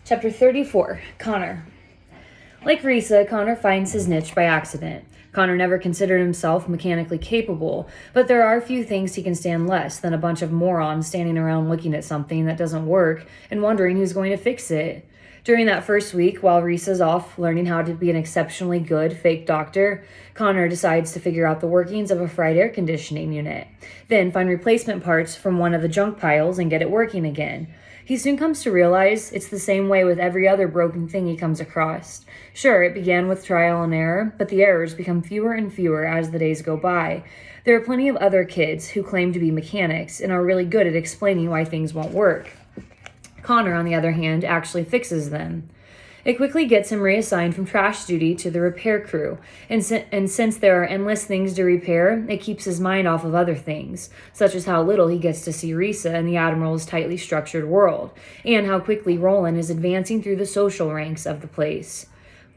Chapter 34, Connor. Like Risa, Connor finds his niche by accident. Connor never considered himself mechanically capable, but there are few things he can stand less than a bunch of morons standing around looking at something that doesn't work and wondering who's going to fix it. During that first week, while Risa's off learning how to be an exceptionally good fake doctor, Connor decides to figure out the workings of a fried air conditioning unit, then find replacement parts from one of the junk piles and get it working again. He soon comes to realize it's the same way with every other broken thing he comes across. Sure, it began with trial and error, but the errors become fewer and fewer as the days go by. There are plenty of other kids who claim to be mechanics and are really good at explaining why things won't work. Connor, on the other hand, actually fixes them. It quickly gets him reassigned from trash duty to the repair crew, and since there are endless things to repair, it keeps his mind off of other things, such as how little he gets to see Risa and the Admiral's tightly structured world, and how quickly Roland is advancing through the social ranks of the place.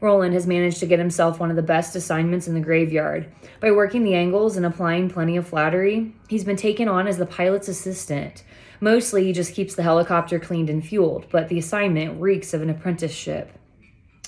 Roland has managed to get himself one of the best assignments in the graveyard. By working the angles and applying plenty of flattery, he's been taken on as the pilot's assistant. Mostly, he just keeps the helicopter cleaned and fueled, but the assignment reeks of an apprenticeship.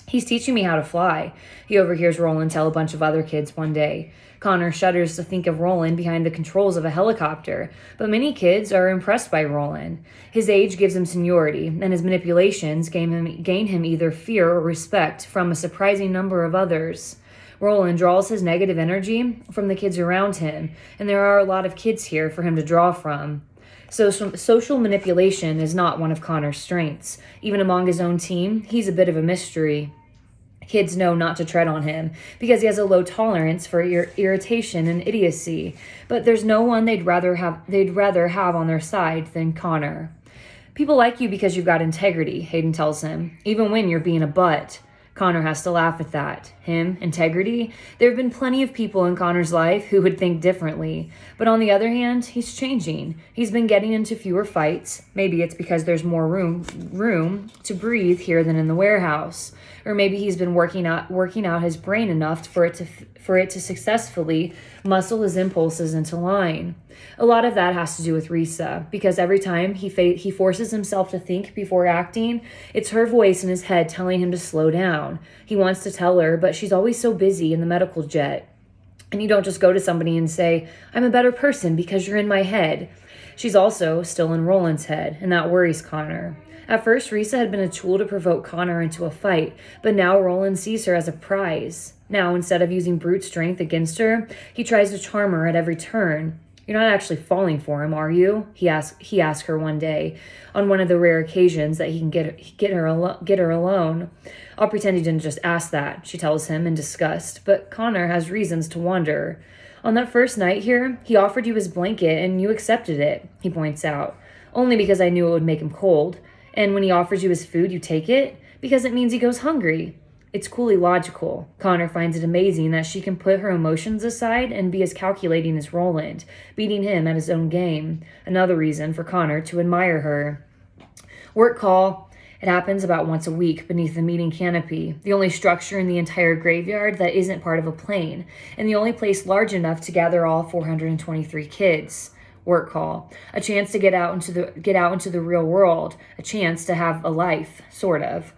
He's teaching me how to fly, he overhears Roland tell a bunch of other kids one day. Connor shudders to think of Roland behind the controls of a helicopter, but many kids are impressed by Roland. His age gives him seniority, and his manipulations gain him either fear or respect from a surprising number of others. Roland draws his negative energy from the kids around him, and there are a lot of kids here for him to draw from. Social manipulation is not one of Connor's strengths. Even among his own team, he's a bit of a mystery. Kids know not to tread on him because he has a low tolerance for irritation and idiocy, but there's no one they'd rather have on their side than Connor. People like you because you've got integrity, Hayden tells him, even when you're being a butt. Connor has to laugh at that. Him, integrity? There have been plenty of people in Connor's life who would think differently. But on the other hand, he's changing. He's been getting into fewer fights. Maybe it's because there's more room to breathe here than in the warehouse. Or maybe he's been working out his brain enough for it to successfully muscle his impulses into line. A lot of that has to do with Risa, because every time he forces himself to think before acting, it's her voice in his head telling him to slow down. He wants to tell her, but she's always so busy in the medical jet. And you don't just go to somebody and say, I'm a better person because you're in my head. She's also still in Roland's head, and that worries Connor. At first, Risa had been a tool to provoke Connor into a fight, but now Roland sees her as a prize. Now, instead of using brute strength against her, he tries to charm her at every turn. You're not actually falling for him, are you? He asked her one day, on one of the rare occasions that he can get her alone. I'll pretend he didn't just ask that, she tells him in disgust, but Connor has reasons to wonder. On that first night here, he offered you his blanket and you accepted it, he points out. Only because I knew it would make him cold. And when he offers you his food, you take it? Because it means he goes hungry. It's coolly logical. Connor finds it amazing that she can put her emotions aside and be as calculating as Roland, beating him at his own game. Another reason for Connor to admire her. Work call. It happens about once a week beneath the meeting canopy, the only structure in the entire graveyard that isn't part of a plane, and the only place large enough to gather all 423 kids. Work call. A chance to get out into the real world, a chance to have a life, sort of.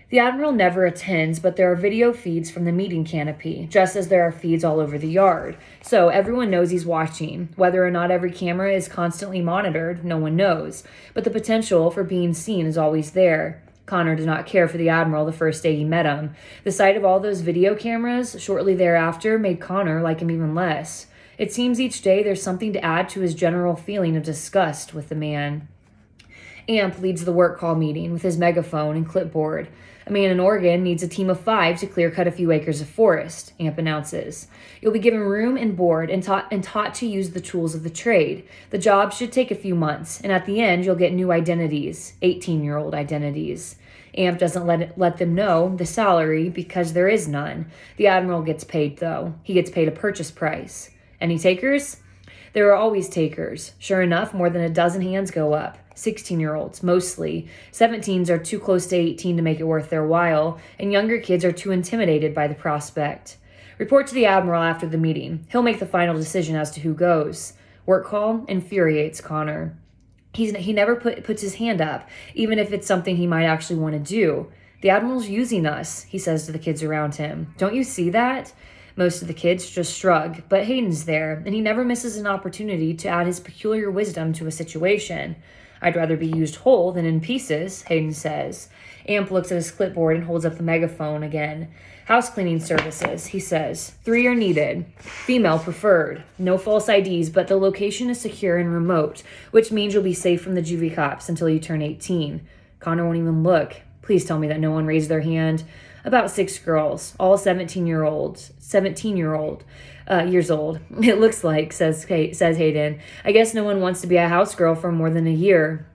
The Admiral never attends, but there are video feeds from the meeting canopy, just as there are feeds all over the yard. So everyone knows he's watching. Whether or not every camera is constantly monitored, no one knows. But the potential for being seen is always there. Connor did not care for the Admiral the first day he met him. The sight of all those video cameras shortly thereafter made Connor like him even less. It seems each day there's something to add to his general feeling of disgust with the man. Amp leads the work call meeting with his megaphone and clipboard. A man in Oregon needs a team of 5 to clear cut a few acres of forest, Amp announces. You'll be given room and board and taught to use the tools of the trade. The job should take a few months, and at the end you'll get new identities, 18-year-old identities. Amp doesn't let them know the salary because there is none. The Admiral gets paid, though. He gets paid a purchase price. Any takers? There are always takers. Sure enough, more than a dozen hands go up. 16-year-olds, mostly. 17s are too close to 18 to make it worth their while, and younger kids are too intimidated by the prospect. Report to the Admiral after the meeting. He'll make the final decision as to who goes. Work call infuriates Connor. He never puts his hand up, even if it's something he might actually want to do. The Admiral's using us, he says to the kids around him. Don't you see that? Most of the kids just shrug, but Hayden's there, and he never misses an opportunity to add his peculiar wisdom to a situation. I'd rather be used whole than in pieces, Hayden says. Amp looks at his clipboard and holds up the megaphone again. House cleaning services, he says. 3 are needed. Female preferred. No false IDs, but the location is secure and remote, which means you'll be safe from the juvie cops until you turn 18. Connor won't even look. Please tell me that no one raised their hand. About 6 girls, all 17 years old. It looks like, says Hayden. I guess no one wants to be a house girl for more than a year.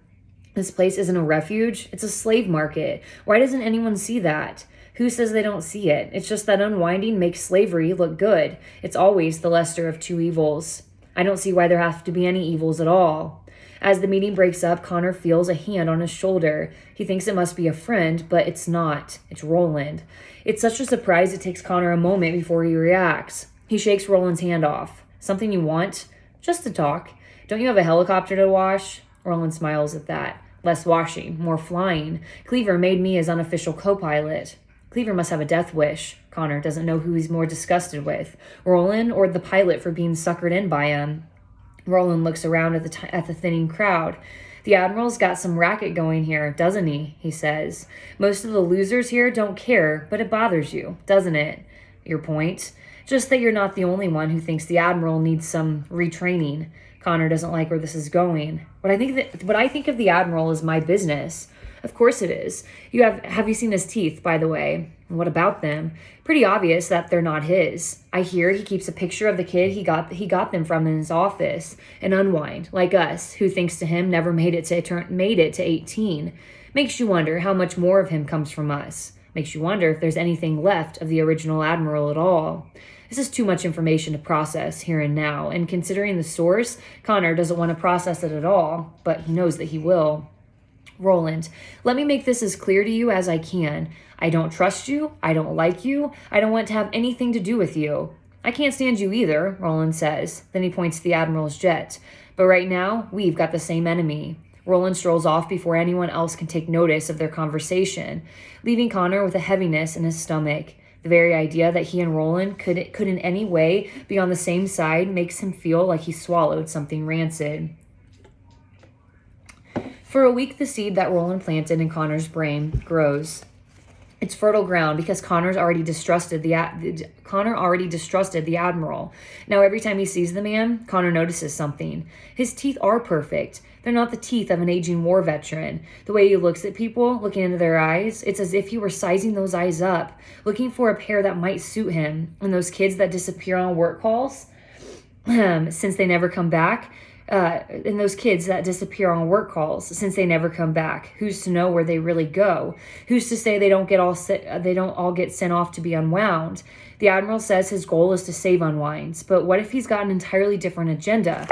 This place isn't a refuge. It's a slave market. Why doesn't anyone see that? Who says they don't see it? It's just that unwinding makes slavery look good. It's always the lesser of 2 evils. I don't see why there have to be any evils at all. As the meeting breaks up, Connor feels a hand on his shoulder. He thinks it must be a friend, but it's not. It's Roland. It's such a surprise it takes Connor a moment before he reacts. He shakes Roland's hand off. Something you want? Just to talk. Don't you have a helicopter to wash? Roland smiles at that. Less washing, more flying. Cleaver made me his unofficial co-pilot. Cleaver must have a death wish. Connor doesn't know who he's more disgusted with, Roland or the pilot for being suckered in by him. Roland looks around at the thinning crowd. The Admiral's got some racket going here, doesn't he? He says. Most of the losers here don't care, but it bothers you, doesn't it? Your point? Just that you're not the only one who thinks the Admiral needs some retraining. Connor doesn't like where this is going. What I think of the Admiral is my business. Of course it is. Have you seen his teeth, by the way? What about them? Pretty obvious that they're not his. I hear he keeps a picture of the kid he got them from in his office. An Unwind, like us, who thanks to him never made it to 18. Makes you wonder how much more of him comes from us. Makes you wonder if there's anything left of the original Admiral at all. This is too much information to process here and now, and considering the source, Connor doesn't want to process it at all, but he knows that he will. Roland, let me make this as clear to you as I can. I don't trust you. I don't like you. I don't want to have anything to do with you. I can't stand you either, Roland says. Then he points to the Admiral's jet. But right now, we've got the same enemy. Roland strolls off before anyone else can take notice of their conversation, leaving Connor with a heaviness in his stomach. The very idea that he and Roland could in any way be on the same side makes him feel like he swallowed something rancid. For a week, the seed that Roland planted in Connor's brain grows. It's fertile ground because Connor already distrusted the Admiral. Now every time he sees the man, Connor notices something. His teeth are perfect. They're not the teeth of an aging war veteran. The way he looks at people, looking into their eyes, it's as if he were sizing those eyes up, looking for a pair that might suit him. And those kids that disappear on work calls, since they never come back, who's to know where they really go? Who's to say they don't all get sent off to be unwound? The Admiral says his goal is to save unwinds, but what if he's got an entirely different agenda?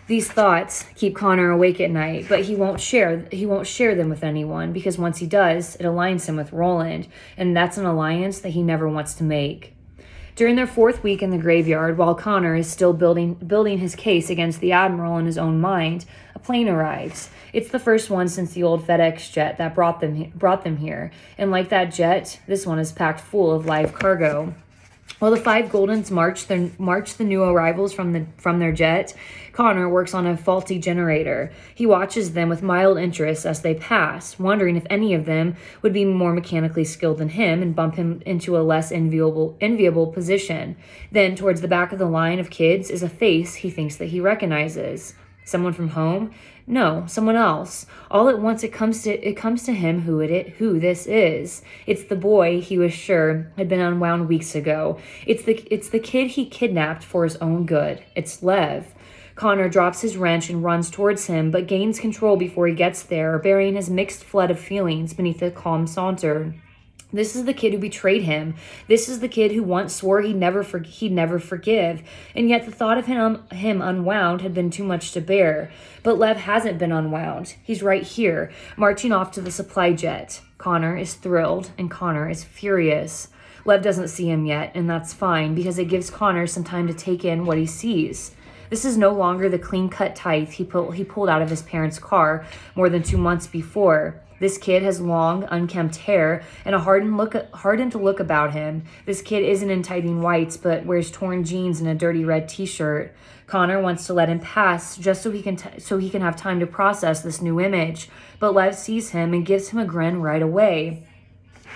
These thoughts keep Connor awake at night, but he won't share them with anyone, because once he does, it aligns him with Roland, and that's an alliance that he never wants to make. During their 4th week in the graveyard, while Connor is still building his case against the Admiral in his own mind, a plane arrives. It's the first one since the old FedEx jet that brought them here, and like that jet, this one is packed full of live cargo. While the 5 Goldens march the new arrivals from their jet, Connor works on a faulty generator. He watches them with mild interest as they pass, wondering if any of them would be more mechanically skilled than him and bump him into a less enviable position. Then, towards the back of the line of kids is a face he thinks that he recognizes. Someone from home? No, someone else. All at once it comes to him who this is. It's the boy he was sure had been unwound weeks ago. It's the kid he kidnapped for his own good. It's Lev. Connor drops his wrench and runs towards him, but gains control before he gets there, burying his mixed flood of feelings beneath a calm saunter. This is the kid who betrayed him. This is the kid who once swore he'd never forgive. And yet the thought of him unwound had been too much to bear. But Lev hasn't been unwound. He's right here, marching off to the supply jet. Connor is thrilled, and Connor is furious. Lev doesn't see him yet, and that's fine, because it gives Connor some time to take in what he sees. This is no longer the clean-cut type he pulled out of his parents' car more than 2 months before. This kid has long, unkempt hair and a hardened look about him. This kid isn't in tidy whites, but wears torn jeans and a dirty red t-shirt. Connor wants to let him pass just so he can have time to process this new image. But Lev sees him and gives him a grin right away.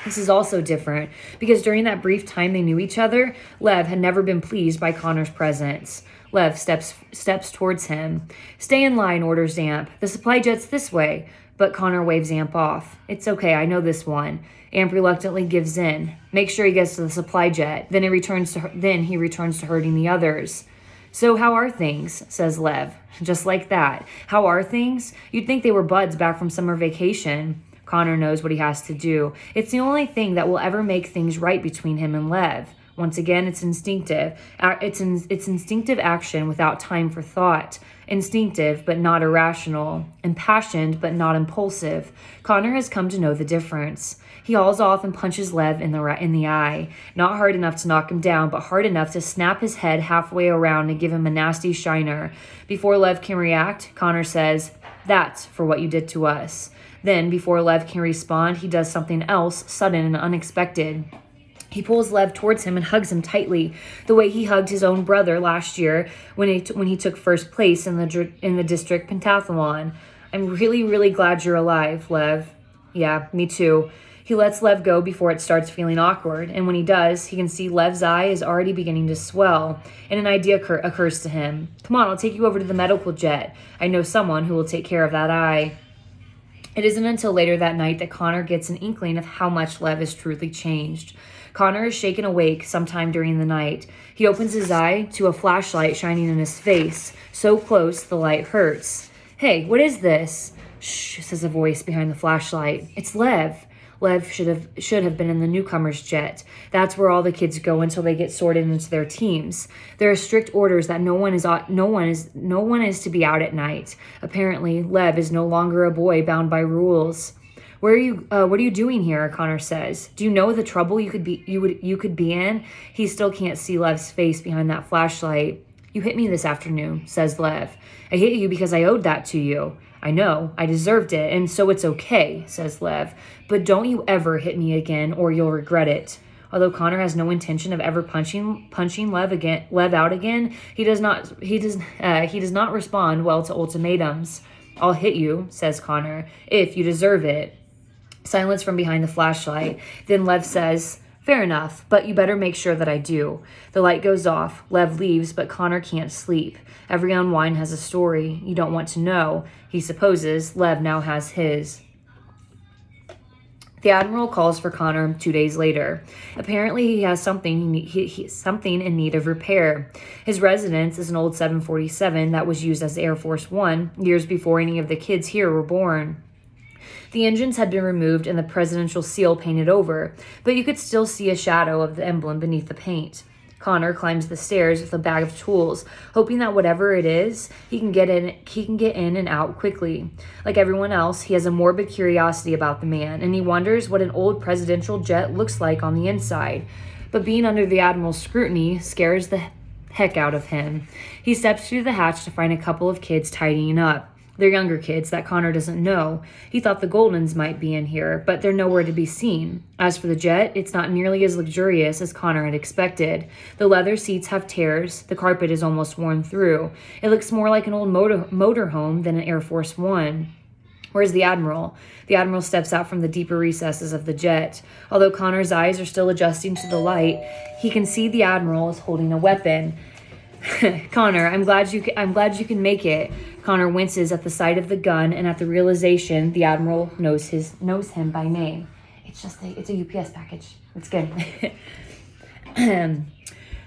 This is also different because during that brief time they knew each other, Lev had never been pleased by Connor's presence. Lev steps towards him. "Stay in line," orders Amp. "The supply jet's this way." But Connor waves Amp off. "It's okay, I know this one." Amp reluctantly gives in. "Make sure he gets to the supply jet." Then he returns to hurting the others. "So how are things?" says Lev. Just like that. How are things? You'd think they were buds back from summer vacation. Connor knows what he has to do. It's the only thing that will ever make things right between him and Lev. Once again, it's instinctive. It's instinctive action without time for thought. Instinctive, but not irrational. Impassioned, but not impulsive. Connor has come to know the difference. He hauls off and punches Lev in the eye. Not hard enough to knock him down, but hard enough to snap his head halfway around and give him a nasty shiner. Before Lev can react, Connor says, "That's for what you did to us." Then, before Lev can respond, he does something else, sudden and unexpected. He pulls Lev towards him and hugs him tightly, the way he hugged his own brother last year when he took first place in the district pentathlon. "I'm really, really glad you're alive, Lev." "Yeah, me too." He lets Lev go before it starts feeling awkward, and when he does, he can see Lev's eye is already beginning to swell, and an idea occurs to him. "Come on, I'll take you over to the medical jet. I know someone who will take care of that eye." It isn't until later that night that Connor gets an inkling of how much Lev has truly changed. Connor is shaken awake sometime during the night. He opens his eye to a flashlight shining in his face, so close the light hurts. "Hey, what is this?" "Shh," says a voice behind the flashlight. "It's Lev." Lev should have been in the newcomers jet. That's where all the kids go until they get sorted into their teams. There are strict orders that no one is to be out at night. Apparently, Lev is no longer a boy bound by rules. What are you doing here?" Connor says. "Do you know the trouble you could be in?" He still can't see Lev's face behind that flashlight. "You hit me this afternoon," says Lev. "I hit you because I owed that to you." "I know, I deserved it, and so it's okay," says Lev. "But don't you ever hit me again, or you'll regret it." Although Connor has no intention of ever punching Lev out again, he does not respond well to ultimatums. "I'll hit you," says Connor, "if you deserve it." Silence from behind the flashlight. Then Lev says, "Fair enough, but you better make sure that I do." The light goes off. Lev leaves, but Connor can't sleep. Every Unwind has a story you don't want to know. He supposes Lev now has his. The Admiral calls for Connor 2 days later. Apparently, he has something in need of repair. His residence is an old 747 that was used as Air Force One years before any of the kids here were born. The engines had been removed and the presidential seal painted over, but you could still see a shadow of the emblem beneath the paint. Connor climbs the stairs with a bag of tools, hoping that whatever it is, he can get in and out quickly. Like everyone else, he has a morbid curiosity about the man, and he wonders what an old presidential jet looks like on the inside. But being under the Admiral's scrutiny scares the heck out of him. He steps through the hatch to find a couple of kids tidying up. They're younger kids that Connor doesn't know. He thought the Goldens might be in here, but they're nowhere to be seen. As for the jet, it's not nearly as luxurious as Connor had expected. The leather seats have tears. The carpet is almost worn through. It looks more like an old motorhome than an Air Force One. Where's the Admiral? The Admiral steps out from the deeper recesses of the jet. Although Connor's eyes are still adjusting to the light, he can see the Admiral is holding a weapon. "Connor, I'm glad you can make it." Connor winces at the sight of the gun and at the realization the Admiral knows him by name. It's a UPS package. It's good.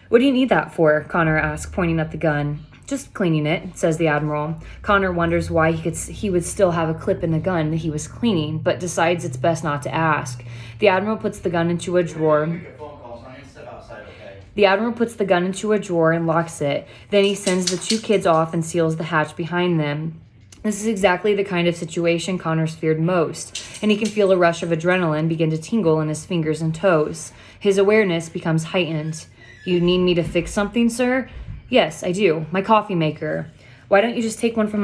"What do you need that for?" Connor asks, pointing at the gun. "Just cleaning it," says the Admiral. Connor wonders why he would still have a clip in the gun that he was cleaning, but decides it's best not to ask. The Admiral puts the gun into a drawer. And locks it. Then he sends the 2 kids off and seals the hatch behind them. This is exactly the kind of situation Connor's feared most, and he can feel a rush of adrenaline begin to tingle in his fingers and toes. His awareness becomes heightened. "You need me to fix something, sir?" Yes, I do. My coffee maker. Why don't you just take one from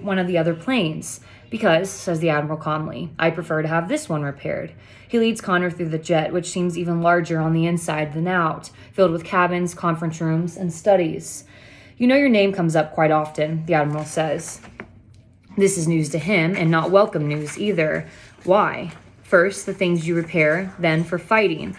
one of the other planes? Because, says the Admiral calmly, I prefer to have this one repaired. He leads Connor through the jet, which seems even larger on the inside than out, filled with cabins, conference rooms, and studies. You know your name comes up quite often, the Admiral says. This is news to him, and not welcome news either. Why? First, the things you repair, then for fighting.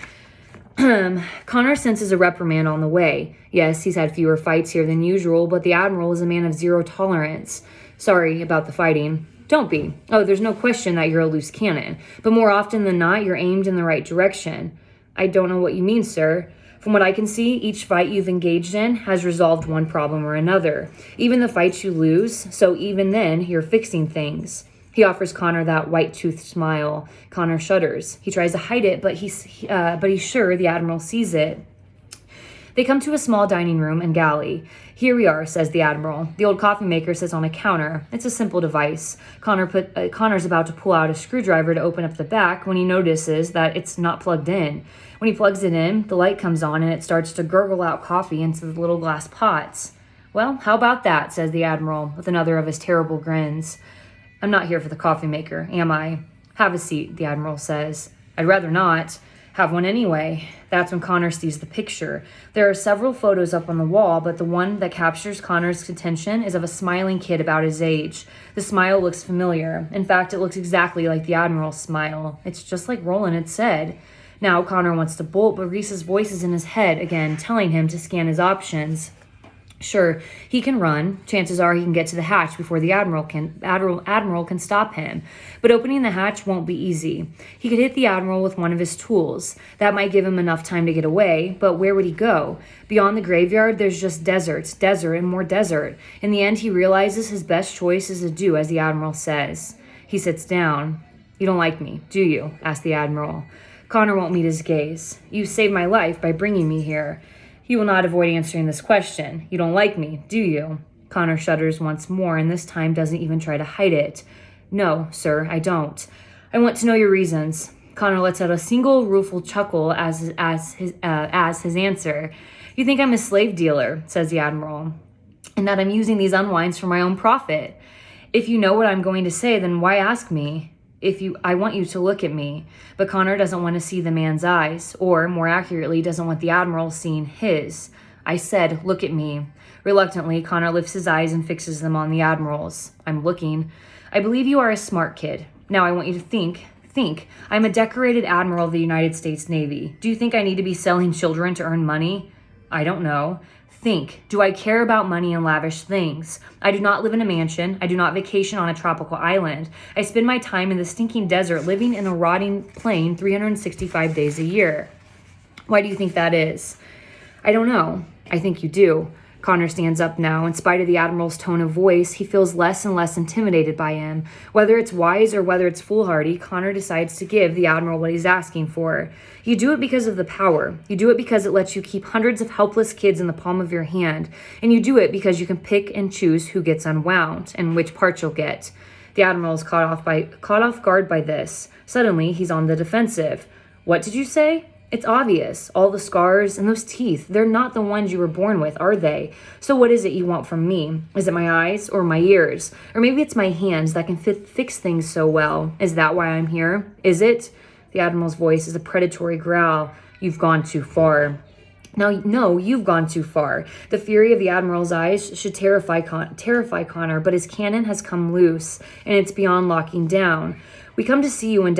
Connor senses a reprimand on the way. Yes, he's had fewer fights here than usual, but the Admiral is a man of zero tolerance. Sorry about the fighting. Don't be. Oh, there's no question that you're a loose cannon. But more often than not, you're aimed in the right direction. I don't know what you mean, sir. From what I can see, each fight you've engaged in has resolved one problem or another. Even the fights you lose, so even then, you're fixing things. He offers Connor that white-toothed smile. Connor shudders. He tries to hide it, but he's sure the Admiral sees it. They come to a small dining room and galley. Here we are, says the Admiral. The old coffee maker sits on a counter. It's a simple device. Connor's about to pull out a screwdriver to open up the back when he notices that it's not plugged in. When he plugs it in, the light comes on and it starts to gurgle out coffee into the little glass pots. Well, how about that, says the Admiral, with another of his terrible grins. I'm not here for the coffee maker, am I? Have a seat, the Admiral says. I'd rather not. Have one anyway. That's when Connor sees the picture. There are several photos up on the wall, but the one that captures Connor's attention is of a smiling kid about his age. The smile looks familiar. In fact, it looks exactly like the Admiral's smile. It's just like Roland had said. Now Connor wants to bolt, but Reese's voice is in his head again, telling him to scan his options. Sure, he can run. Chances are he can get to the hatch before the Admiral can stop him. But opening the hatch won't be easy. He could hit the Admiral with one of his tools. That might give him enough time to get away, but where would he go? Beyond the graveyard, there's just desert, and more desert. In the end, he realizes his best choice is to do as the Admiral says. He sits down. You don't like me, do you? Asks the Admiral. Connor won't meet his gaze. You saved my life by bringing me here. He will not avoid answering this question. You don't like me, do you? Connor shudders once more, and this time doesn't even try to hide it. No, sir, I don't. I want to know your reasons. Connor lets out a single rueful chuckle as his answer. You think I'm a slave dealer, says the Admiral, and that I'm using these unwinds for my own profit. If you know what I'm going to say, then why ask me? I want you to look at me. But Connor doesn't want to see the man's eyes, or more accurately, doesn't want the Admiral seeing his. I said, look at me. Reluctantly, Connor lifts his eyes and fixes them on the Admiral's. I'm looking. I believe you are a smart kid. Now I want you to think. I'm a decorated Admiral of the United States Navy. Do you think I need to be selling children to earn money? I don't know. Think, do I care about money and lavish things? I do not live in a mansion. I do not vacation on a tropical island. I spend my time in the stinking desert living in a rotting plane 365 days a year. Why do you think that is? I don't know. I think you do. Connor stands up now. In spite of the Admiral's tone of voice, he feels less and less intimidated by him. Whether it's wise or whether it's foolhardy, Connor decides to give the Admiral what he's asking for. You do it because of the power. You do it because it lets you keep hundreds of helpless kids in the palm of your hand. And you do it because you can pick and choose who gets unwound and which part you'll get. The Admiral is caught off guard by this. Suddenly, he's on the defensive. What did you say? It's obvious. All the scars and those teeth, they're not the ones you were born with, are they? So what is it you want from me? Is it my eyes or my ears? Or maybe it's my hands that can fix things so well. Is that why I'm here? Is it? The Admiral's voice is a predatory growl. You've gone too far. No, you've gone too far. The fury of the Admiral's eyes should terrify Connor, but his cannon has come loose, and it's beyond locking down. We come to you in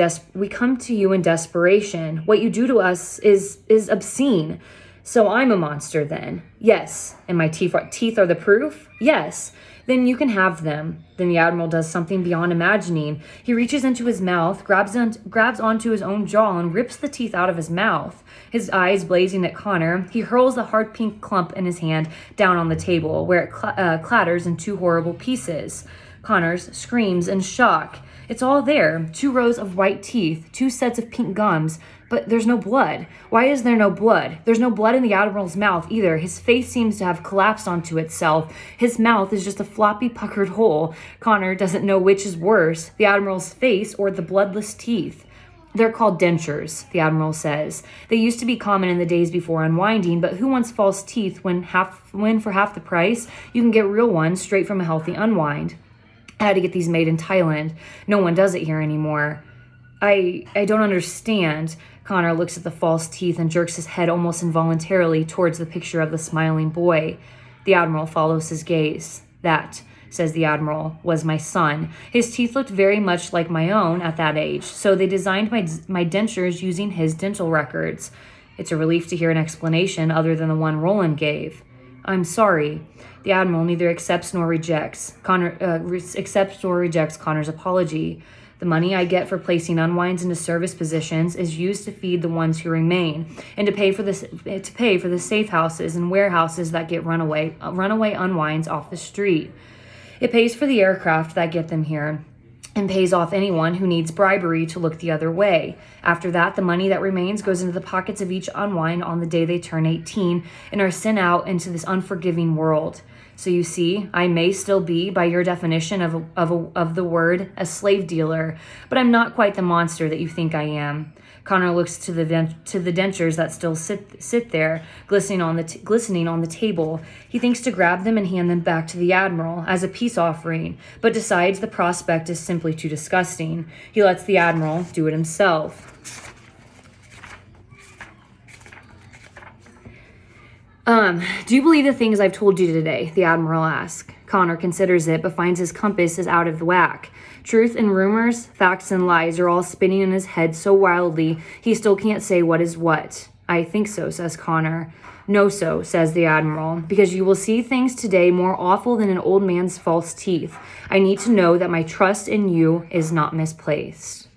desperation. What you do to us is obscene. So I'm a monster then. Yes. And my teeth are the proof? Yes. Then you can have them. Then the Admiral does something beyond imagining. He reaches into his mouth, grabs onto his own jaw, and rips the teeth out of his mouth. His eyes blazing at Connor, he hurls the hard pink clump in his hand down on the table, where it clatters in two horrible pieces. Connor screams in shock. It's all there. 2 rows of white teeth, 2 sets of pink gums, but there's no blood. Why is there no blood? There's no blood in the Admiral's mouth either. His face seems to have collapsed onto itself. His mouth is just a floppy, puckered hole. Connor doesn't know which is worse, the Admiral's face or the bloodless teeth. They're called dentures, the Admiral says. They used to be common in the days before unwinding, but who wants false teeth when for half the price you can get real ones straight from a healthy unwind? I had to get these made in Thailand. No one does it here anymore. I don't understand. Connor looks at the false teeth and jerks his head almost involuntarily towards the picture of the smiling boy. The Admiral follows his gaze. That, says the Admiral, was my son. His teeth looked very much like my own at that age, so they designed my dentures using his dental records. It's a relief to hear an explanation other than the one Roland gave. I'm sorry. The Admiral neither accepts nor rejects Connor's apology. The money I get for placing unwinds into service positions is used to feed the ones who remain, and to pay for the safe houses and warehouses that get runaway unwinds off the street. It pays for the aircraft that get them here, and pays off anyone who needs bribery to look the other way. After that, the money that remains goes into the pockets of each unwind on the day they turn 18 and are sent out into this unforgiving world. So you see, I may still be, by your definition of the word, a slave dealer, but I'm not quite the monster that you think I am. Connor looks to the dentures that still sit there, glistening on the table. He thinks to grab them and hand them back to the Admiral as a peace offering, but decides the prospect is simply too disgusting. He lets the Admiral do it himself. Do you believe the things I've told you today? The Admiral asks. Connor considers it, but finds his compass is out of whack. Truth and rumors, facts and lies are all spinning in his head so wildly, he still can't say what is what. I think so, says Connor. No, so, says the Admiral, because you will see things today more awful than an old man's false teeth. I need to know that my trust in you is not misplaced.